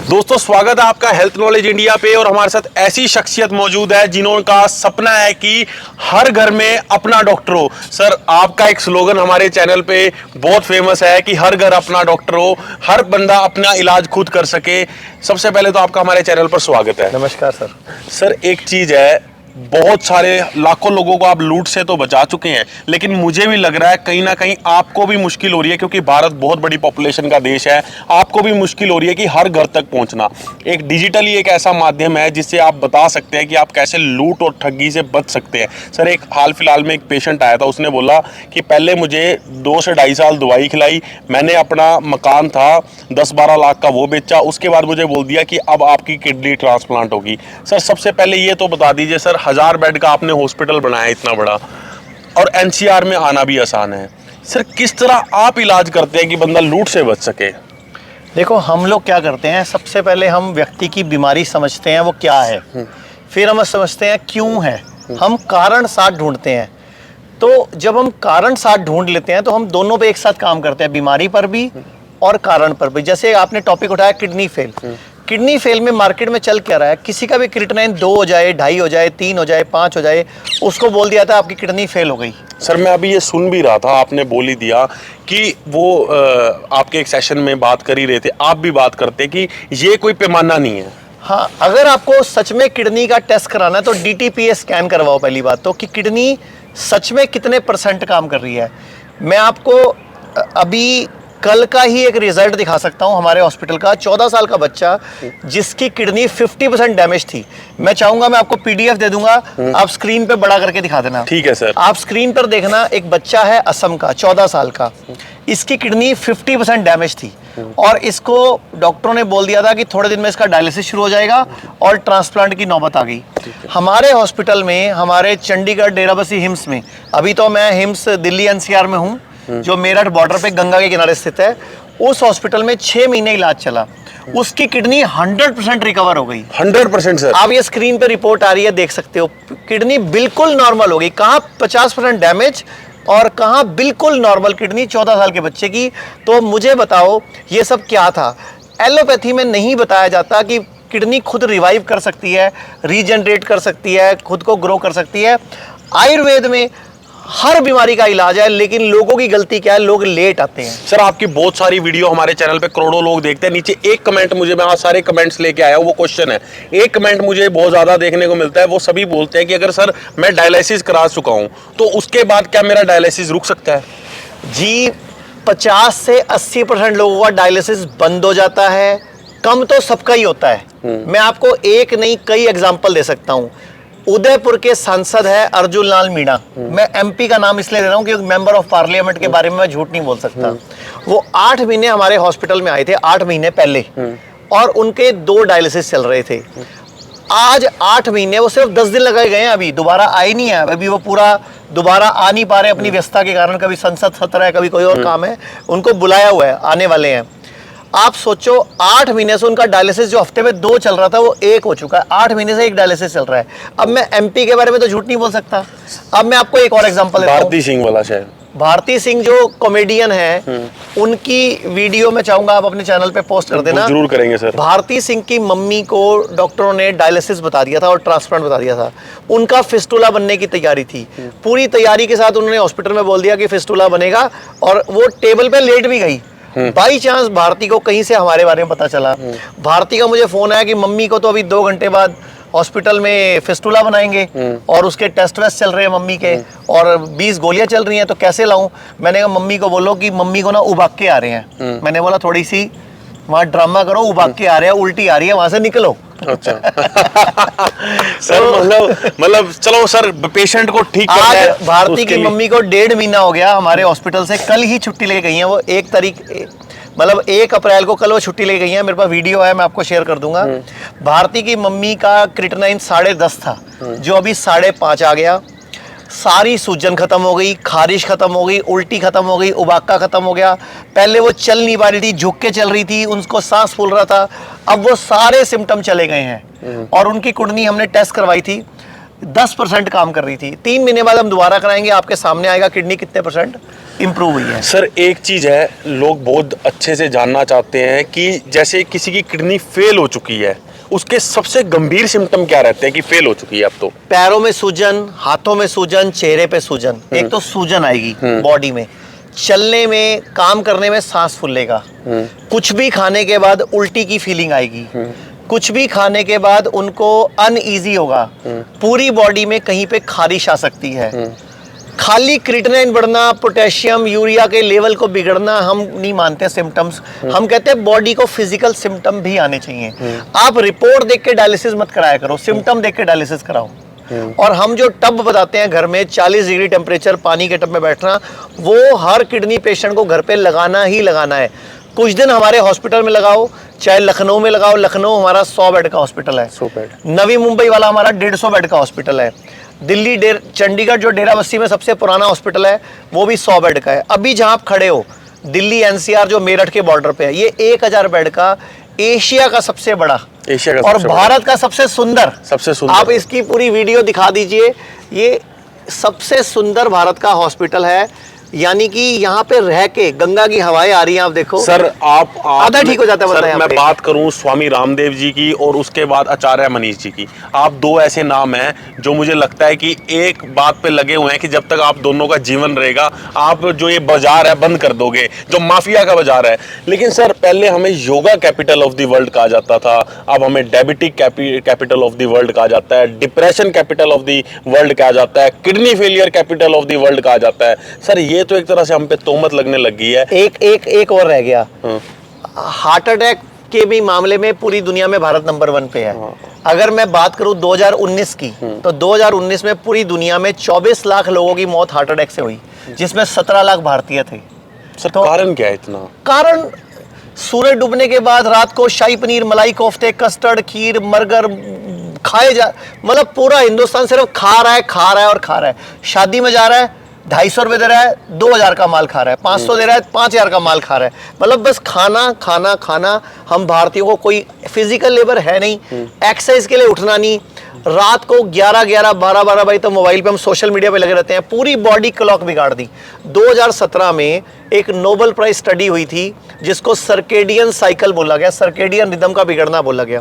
दोस्तों स्वागत है आपका हेल्थ नॉलेज इंडिया पे। और हमारे साथ ऐसी शख्सियत मौजूद है जिन्होंने सपना है कि हर घर में अपना डॉक्टर हो। सर, आपका एक स्लोगन हमारे चैनल पे बहुत फेमस है कि हर घर अपना डॉक्टर हो, हर बंदा अपना इलाज खुद कर सके। सबसे पहले तो आपका हमारे चैनल पर स्वागत है। नमस्कार सर। सर, एक चीज है, बहुत सारे लाखों लोगों को आप लूट से तो बचा चुके हैं, लेकिन मुझे भी लग रहा है कहीं ना कहीं आपको भी मुश्किल हो रही है, क्योंकि भारत बहुत बड़ी पॉपुलेशन का देश है। आपको भी मुश्किल हो रही है कि हर घर तक पहुंचना। एक डिजिटली एक ऐसा माध्यम है जिससे आप बता सकते हैं कि आप कैसे लूट और ठगी से बच सकते हैं। सर, एक हाल फिलहाल में एक पेशेंट आया था, उसने बोला कि पहले मुझे 2 से 2.5 साल दवाई खिलाई, मैंने अपना मकान था 10-12 लाख का वो बेचा, उसके बाद मुझे बोल दिया कि अब आपकी किडनी ट्रांसप्लांट होगी। सर, सबसे पहले ये तो बता दीजिए सर, 1000 बेड का आपने हॉस्पिटल बनाया इतना बड़ा, और एनसीआर में आना भी आसान है। सर, किस तरह आप इलाज करते हैं कि बंदा लूट से बच सके? देखो, हम लोग क्या करते हैं, सबसे पहले हम व्यक्ति की बीमारी समझते हैं वो क्या है, फिर हम समझते हैं क्यों है, हम कारण साथ ढूंढते हैं। तो जब हम कारण साथ ढूंढ लेते हैं तो हम दोनों पे एक साथ काम करते हैं, बीमारी पर भी और कारण पर भी। जैसे आपने टॉपिक उठाया किडनी फेल। किडनी फेल में मार्केट में चल क्या रहा है, किसी का भी क्रिएटिनिन 2 हो जाए, 2.5 हो जाए, 3 हो जाए, 5 हो जाए, उसको बोल दिया था आपकी किडनी फेल हो गई। सर, मैं अभी ये सुन भी रहा था, आपने बोल ही दिया कि वो आपके एक सेशन में बात कर ही रहे थे, आप भी बात करते कि ये कोई पैमाना नहीं है। हाँ, अगर आपको सच में किडनी का टेस्ट कराना है तो DTPA स्कैन करवाओ पहली बात तो, कि किडनी सच में कितने % काम कर रही है। मैं आपको अभी कल का ही एक रिजल्ट दिखा सकता हूं हमारे हॉस्पिटल का। 14 साल का बच्चा जिसकी किडनी 50% डैमेज थी। मैं चाहूंगा मैं आपको PDF दे दूंगा, आप स्क्रीन पे बड़ा करके दिखा देना। ठीक है सर। आप स्क्रीन पर देखना, एक बच्चा है असम का, 14 साल का, इसकी किडनी 50% डैमेज थी और इसको डॉक्टरों ने बोल दिया था कि थोड़े दिन में इसका डायलिसिस शुरू हो जाएगा और ट्रांसप्लांट की नौबत आ गई। हमारे हॉस्पिटल में, हमारे चंडीगढ़ डेराबस्सी हिम्स में, अभी तो मैं हिम्स दिल्ली NCR में हूँ जो मेरठ बॉर्डर पे गंगा के किनारे स्थित है, उस हॉस्पिटल में 6 महीने इलाज चला, उसकी किडनी 100% रिकवर हो गई। 100% सर। आप ये स्क्रीन पे रिपोर्ट आ रही है, देख सकते हो, किडनी बिल्कुल नॉर्मल हो गई। कहाँ 50% डैमेज और कहाँ बिल्कुल नॉर्मल किडनी 14 साल के बच्चे की। तो मुझे बताओ ये सब क्या था? एलोपैथी में नहीं बताया जाता कि किडनी खुद रिवाइव कर सकती है, रीजनरेट कर सकती है, खुद को ग्रो कर सकती है। आयुर्वेद में हर बीमारी का इलाज है, लेकिन लोगों की गलती क्या है, लोग लेट आते हैं। सर, आपकी बहुत सारी वीडियो हमारे चैनल पे करोड़ों लोग देखते हैं। नीचे एक कमेंट मुझे, मैं आज सारे कमेंट्स लेके आया हूँ, वो क्वेश्चन है, एक कमेंट मुझे बहुत ज्यादा देखने को मिलता है। वो सभी बोलते हैं कि अगर सर मैं डायलिसिस करा चुका हूँ तो उसके बाद क्या मेरा डायलिसिस रुक सकता है? जी, 50 से 80% लोगों का डायलिसिस बंद हो जाता है। कम तो सबका ही होता है। मैं आपको एक नहीं कई एग्जाम्पल दे सकता हूँ। उदयपुर के सांसद है अर्जुन लाल मीणा, मैं MP का नाम इसलिए दे रहा हूँ क्योंकि मेंबर ऑफ पार्लियामेंट के बारे में मैं झूठ नहीं बोल सकता। वो 8 महीने हमारे हॉस्पिटल में आए थे, 8 महीने पहले, और उनके 2 डायलिसिस चल रहे थे। आज 8 महीने, वो सिर्फ 10 दिन लगाए गए हैं, अभी दोबारा आए नहीं है, अभी वो पूरा दोबारा आ नहीं पा रहे अपनी व्यस्तता के कारण। कभी संसद सत्र है, कभी कोई और काम है, उनको बुलाया हुआ है, आने वाले हैं। आप सोचो, 8 महीने से उनका डायलिसिस जो हफ्ते में 2 चल रहा था वो 1 हो चुका है। 8 महीने से 1 डायलिसिस चल रहा है। अब मैं MP के बारे में तो झूठ नहीं बोल सकता। अब मैं आपको एक और एग्जांपल देता हूं। भारती सिंह वाला शायद, भारती सिंह जो कॉमेडियन है, उनकी वीडियो मैं चाहूंगा आप अपने चैनल पे पोस्ट कर देना। जरूर करेंगे सर। भारती सिंह की मम्मी को डॉक्टरों ने डायलिसिस बता दिया था और ट्रांसप्लांट बता दिया था। उनका फिस्टुला बनने की तैयारी थी, पूरी तैयारी के साथ उन्होंने हॉस्पिटल में बोल दिया कि फिस्टुला बनेगा, और वो टेबल पे लेट भी गई। बाई चांस भारती को कहीं से हमारे बारे में पता चला। भारती का मुझे फोन आया कि मम्मी को तो अभी 2 घंटे बाद हॉस्पिटल में फिस्टुला बनाएंगे और उसके टेस्ट वेस्ट चल रहे हैं मम्मी के, और 20 गोलियां चल रही हैं, तो कैसे लाऊं? मैंने कहा मम्मी को बोलो कि मम्मी को ना उबाक के आ रहे हैं। मैंने बोला थोड़ी सी वहाँ ड्रामा करो, उबाक के आ रहे हैं, उल्टी आ रही है, वहां से निकलो। अच्छा। सर, मतलब चलो सर, पेशेंट को ठीक करना है। आज भारती की मम्मी को 1.5 महीना हो गया हमारे हॉस्पिटल से, कल ही छुट्टी लेके गई हैं वो। 1 अप्रैल को कल वो छुट्टी ले गई हैं। मेरे पास वीडियो है, मैं आपको शेयर कर दूंगा। भारती की मम्मी का क्रिएटिनिन 10.5 था, जो अभी 5.5 आ गया। सारी सूजन खत्म हो गई, खारिश खत्म हो गई, उल्टी खत्म हो गई, उबाका खत्म हो गया। पहले वो चल नहीं पा रही थी, झुक के चल रही थी, उनको सांस फूल रहा था, अब वो सारे सिम्टम चले गए हैं। और उनकी किडनी हमने टेस्ट करवाई थी, 10% काम कर रही थी। 3 महीने बाद हम दोबारा कराएंगे, आपके सामने आएगा किडनी कितने %। इम्प्रूव हुई है। सर एक चीज है, लोग बहुत अच्छे से जानना चाहते हैं कि जैसे किसी की किडनी फेल हो चुकी है, उसके सबसे गंभीर सिम्टम क्या रहते हैं कि फेल हो चुकी है अब तो? पैरों में सूजन, हाथों में सूजन, चेहरे पे सूजन। एक तो सूजन आएगी बॉडी में, चलने में, काम करने में सांस फूलेगा, कुछ भी खाने के बाद उल्टी की फीलिंग आएगी, कुछ भी खाने के बाद उनको अनईजी होगा, पूरी बॉडी में कहीं पे खारिश आ सकती है, खाली क्रिएटिनिन बढ़ना, पोटेशियम, यूरिया के लेवल को बिगड़ना हम नहीं मानते सिम्टम्स। हम कहते हैं बॉडी को फिजिकल सिम्टम भी आने चाहिए। आप रिपोर्ट देख के डायलिसिस मत कराया करो, सिम्टम देख के डायलिसिस कराओ। और हम जो टब बताते हैं घर में 40 डिग्री टेम्परेचर पानी के टब में बैठना, वो हर किडनी पेशेंट को घर पे लगाना ही लगाना है। कुछ दिन हमारे हॉस्पिटल में लगाओ, चाहे लखनऊ में लगाओ, लखनऊ हमारा 100 बेड का हॉस्पिटल है, 100 बेड। नवी मुंबई वाला हमारा 150 बेड का हॉस्पिटल है, दिल्ली चंडीगढ़ जो डेराबस्सी में सबसे पुराना हॉस्पिटल है वो भी 100 बेड का है। अभी जहां आप खड़े हो दिल्ली एनसीआर जो मेरठ के बॉर्डर पे है, ये 1000 बेड का एशिया का सबसे बड़ा, एशिया का और सबसे भारत का सबसे सुंदर। आप इसकी पूरी वीडियो दिखा दीजिए, ये सबसे सुंदर भारत का हॉस्पिटल है। यानी कि यहाँ पे रह के गंगा की हवाएं आ रही हैं, आप देखो। सर आप आधा ठीक हो जाता है। सर मैं बात करूं स्वामी रामदेव जी की और उसके बाद आचार्य मनीष जी की, आप दो ऐसे नाम हैं जो मुझे लगता है कि एक बात पे लगे हुए हैं कि जब तक आप दोनों का जीवन रहेगा, आप जो ये बाजार है बंद कर दोगे, जो माफिया का बाजार है। लेकिन सर पहले हमें yoga capital of the world कहा जाता था, अब हमें diabetic capital of the world कहा जाता है, depression capital of the world कहा जाता है, kidney failure capital of the world कहा जाता है। सर ये तो एक तरह से हम पे तोहमत लगने लग गई है। एक और रह गया, हार्ट अटैक के भी मामले में पूरी दुनिया में भारत नंबर 1 पे है। अगर मैं बात करूं 2019 की, तो 2019 में पूरी दुनिया में 24 लाख लोगों की मौत हार्ट अटैक से हुई, जिसमें 17 लाख भारतीय थे। सर तो कारण क्या है इतना? कारण सूरज डूबने के बाद रात को शाही पनीर, मलाई कोफ्ते, कस्टर्ड, खीर, बर्गर खाए जा, मतलब पूरा हिंदुस्तान सिर्फ खा रहा है और खा रहा है। शादी में जा रहा है, 250 रुपये दे रहा है, 2000 का माल खा रहा है, 500 दे रहा है, 5000 का माल खा रहा है। मतलब बस खाना खाना खाना। हम भारतीयों को कोई फिजिकल लेबर है नहीं, एक्सरसाइज के लिए उठना नहीं, रात को 11-11, 12-12 बजे तो मोबाइल पे हम सोशल मीडिया पे लगे रहते हैं, पूरी बॉडी क्लॉक बिगाड़ दी। 2017 में एक नोबेल प्राइज स्टडी हुई थी जिसको सर्केडियन साइकिल बोला गया, सर्केडियन रिदम का बिगड़ना बोला गया।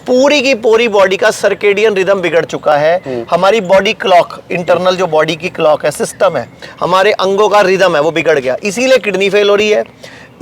पूरी की पूरी बॉडी का सर्केडियन रिदम बिगड़ चुका है। हमारी बॉडी क्लॉक, इंटरनल जो बॉडी की क्लॉक है, सिस्टम है, हमारे अंगों का रिदम है, वो बिगड़ गया। इसीलिए किडनी फेल हो रही है,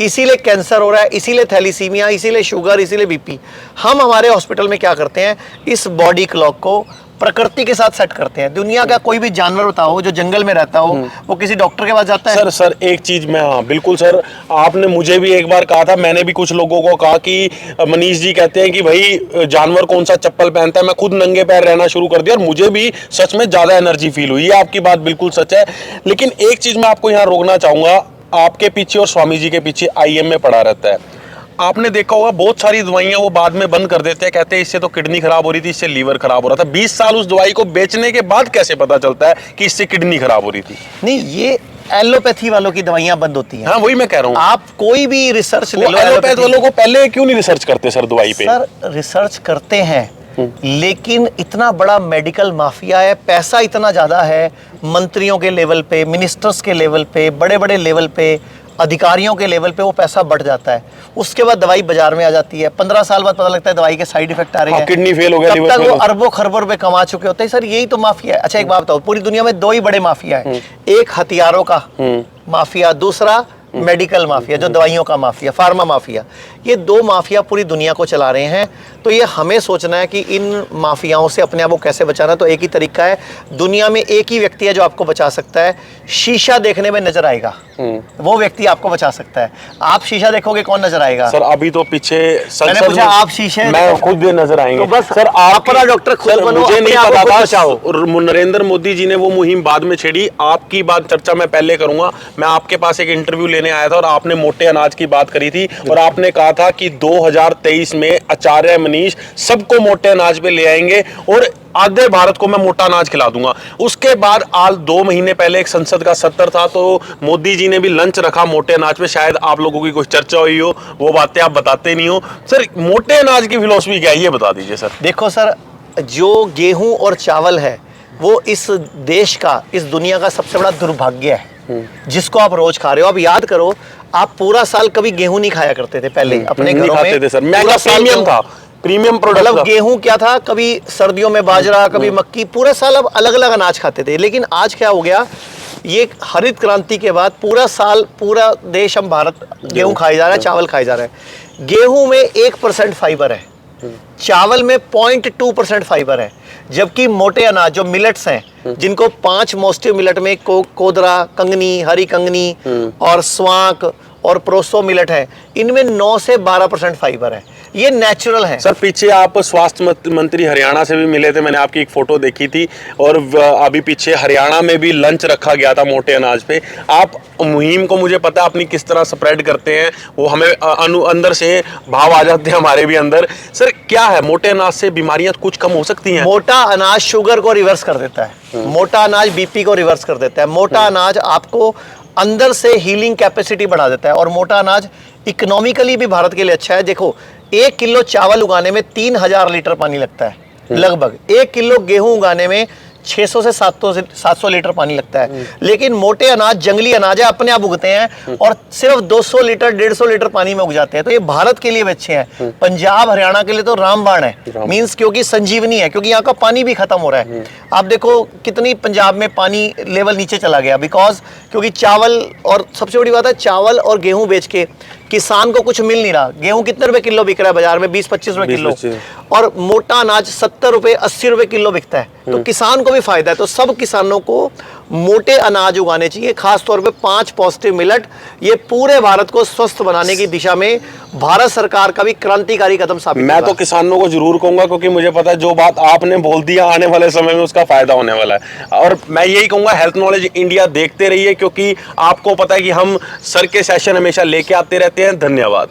इसीलिए कैंसर हो रहा है, इसीलिए थैलीसीमिया, इसीलिए शुगर, इसीलिए बीपी। हम हमारे हॉस्पिटल में क्या करते हैं, इस बॉडी क्लॉक को प्रकृति के साथ सेट करते हैं। दुनिया का कोई भी जानवर बताओ जो जंगल में रहता हो, वो किसी डॉक्टर के पास जाता है? सर एक चीज मैं, हाँ बिल्कुल सर, आपने मुझे भी एक बार कहा था, मैंने भी कुछ लोगों को कहा कि मनीष जी कहते हैं कि भाई जानवर कौन सा चप्पल पहनता है। मैं खुद नंगे पैर रहना शुरू कर दिया और मुझे भी सच में ज्यादा एनर्जी फील हुई है। आपकी बात बिल्कुल सच है। लेकिन एक चीज मैं आपको यहाँ रोकना चाहूंगा, आपके पीछे और स्वामी जी के पीछे IM में पड़ा रहता है। आपने देखा होगा बहुत सारी दवाइयां वो बाद में बंद कर देते हैं, कहते हैं इससे तो किडनी खराब हो रही थी, इससे लीवर खराब हो रहा था। 20 साल उस दवाई को बेचने के बाद कैसे पता चलता है कि इससे किडनी खराब हो रही थी? नहीं, ये एलोपैथी वालों की दवाइयां बंद होती हैं। हाँ वही मैं कह रहा हूँ। आप कोई भी रिसर्च ले लो, एलोपैथ वालों को पहले क्यों नहीं रिसर्च करते सर दवाई पे? सर रिसर्च करते हैं, लेकिन इतना बड़ा मेडिकल माफिया है, पैसा इतना ज्यादा है, मंत्रियों के लेवल पे, मिनिस्टर्स के लेवल पे, बड़े बड़े लेवल पे, अधिकारियों के लेवल पे वो पैसा बढ़ जाता है। उसके बाद दवाई बाजार में आ जाती है, 15 साल बाद पता लगता है दवाई के साइड इफेक्ट आ रहे हैं, किडनी फेल हो गया, तब तक वो अरबों खरबों रुपए कमा चुके होते हैं। सर यही तो माफिया है। अच्छा एक बात बताओ, पूरी दुनिया में 2 ही बड़े माफिया है, एक हथियारों का माफिया, दूसरा मेडिकल माफिया, जो दवाइयों का माफिया, फार्मा माफिया। ये 2 माफिया पूरी दुनिया को चला रहे हैं। तो ये हमें सोचना है कि इन माफियाओं से अपने आप को कैसे बचाना। तो एक ही तरीका है, दुनिया में एक ही व्यक्ति है जो आपको बचा सकता है। शीशा देखने में नजर आएगा, वो व्यक्ति आपको बचा सकता है। आप शीशा देखोगे, कौन नजर आएगा? सर अभी तो पीछे मैंने पूछा, आप शीशे मैं खुद नजर आएंगे। तो बस सर आप अपना डॉक्टर खुद बनो, मुझे नहीं अपने आप को पता बचाओ। था नरेंद्र मोदी जी ने वो मुहिम बाद में छेड़ी। आपकी बात चर्चा मैं पहले करूंगा। मैं आपके पास एक इंटरव्यू लेने आया था और आपने मोटे अनाज की बात करी थी और आपने कहा था कि 2023 में आचार्य मनीष सबको मोटे अनाज पे ले आएंगे और आधे भारत को मैं मोटा अनाज खिला दूंगा। उसके बाद आज 2 महीने पहले एक संसद का सत्र था, तो मोदी जी ने भी लंच रखा मोटे अनाज पे। शायद आप लोगों की कुछ चर्चा हुई हो, वो बातें आप बताते नहीं हो। सर मोटे अनाज की फिलॉसफी क्या है, ये बता दीजिए सर। देखो सर, जो गेहूं और चावल है वो इस देश का, इस दुनिया का सबसे बड़ा दुर्भाग्य है। जिसको आप रोज खा रहे हो। आप याद करो, आप पूरा साल कभी गेहूं नहीं खाया करते थे पहले अपने नहीं घरों खाते में। थे सर, पूरा महंगा साल प्रीमियम गेहूं- था, प्रीमियम प्रोडक्ट मतलब था। गेहूं क्या था, कभी सर्दियों में बाजरा, कभी मक्की, पूरे साल अब अलग अलग अनाज खाते थे। लेकिन आज क्या हो गया, ये हरित क्रांति के बाद पूरा साल पूरा देश, हम भारत गेहूं खाई जा रहा है, चावल खाई जा रहा है। गेहूं में 1% फाइबर है, चावल में 0.2% फाइबर है। जबकि मोटे अनाज जो मिलेट्स हैं, जिनको 5 मोस्टे मिलेट में कोदरा, कंगनी, हरी कंगनी और स्वांक और प्रोसो मिलेट है, इनमें 9 से 12% फाइबर है। ये नेचुरल है। सर पीछे आप स्वास्थ्य मंत्री हरियाणा से भी मिले थे, मैंने आपकी एक फोटो देखी थी, और अभी पीछे हरियाणा में भी लंच रखा गया था मोटे अनाज पे। आप मुहिम को, मुझे पता है अपनी किस तरह स्प्रेड करते हैं, वो हमें अंदर से भाव आ जाते हैं हमारे भी अंदर। सर क्या है, मोटे अनाज से बीमारियां कुछ कम हो सकती हैं? मोटा अनाज शुगर को रिवर्स कर देता है, मोटा अनाज बीपी को रिवर्स कर देता है, मोटा अनाज आपको अंदर से हीलिंग कैपेसिटी बढ़ा देता है, और मोटा अनाज इकोनॉमिकली भी भारत के लिए अच्छा है। देखो, 1 किलो चावल उगाने में 3000 लीटर पानी लगता है लगभग। 1 किलो गेहूं उगाने में 600 से 700 लीटर पानी लगता है। लेकिन मोटे अनाज जंगली अनाज है, अपने आप उगते हैं और सिर्फ 200 लीटर 150 लीटर पानी में उग जाते हैं। तो ये भारत के लिए भी अच्छे हैं। पंजाब हरियाणा के लिए तो रामबाण है, मींस क्योंकि संजीवनी है, क्योंकि यहाँ का पानी भी खत्म हो रहा है। आप देखो कितनी पंजाब में पानी लेवल नीचे चला गया, बिकॉज क्योंकि चावल, और सबसे बड़ी बात है चावल और गेहूं बेच के किसान को कुछ मिल नहीं रहा। गेहूं कितने रुपए किलो बिक रहा है बाजार में? 20-25 रुपए किलो, और मोटा अनाज 70 रुपए 80 रुपए किलो बिकता है। तो किसान को भी फायदा है। तो सब किसानों को मोटे अनाज उगाने चाहिए, खास तौर पे 5 पॉजिटिव मिलेट। ये पूरे भारत को स्वस्थ बनाने की दिशा में भारत सरकार का भी क्रांतिकारी कदम साबित मैं होगा। तो किसानों को जरूर कहूंगा, क्योंकि मुझे पता है जो बात आपने बोल दिया, आने वाले समय में उसका फायदा होने वाला है। और मैं यही कहूंगा, हेल्थ नॉलेज इंडिया देखते रहिए, क्योंकि आपको पता है कि हम सर के सेशन हमेशा लेके आते रहते हैं। धन्यवाद।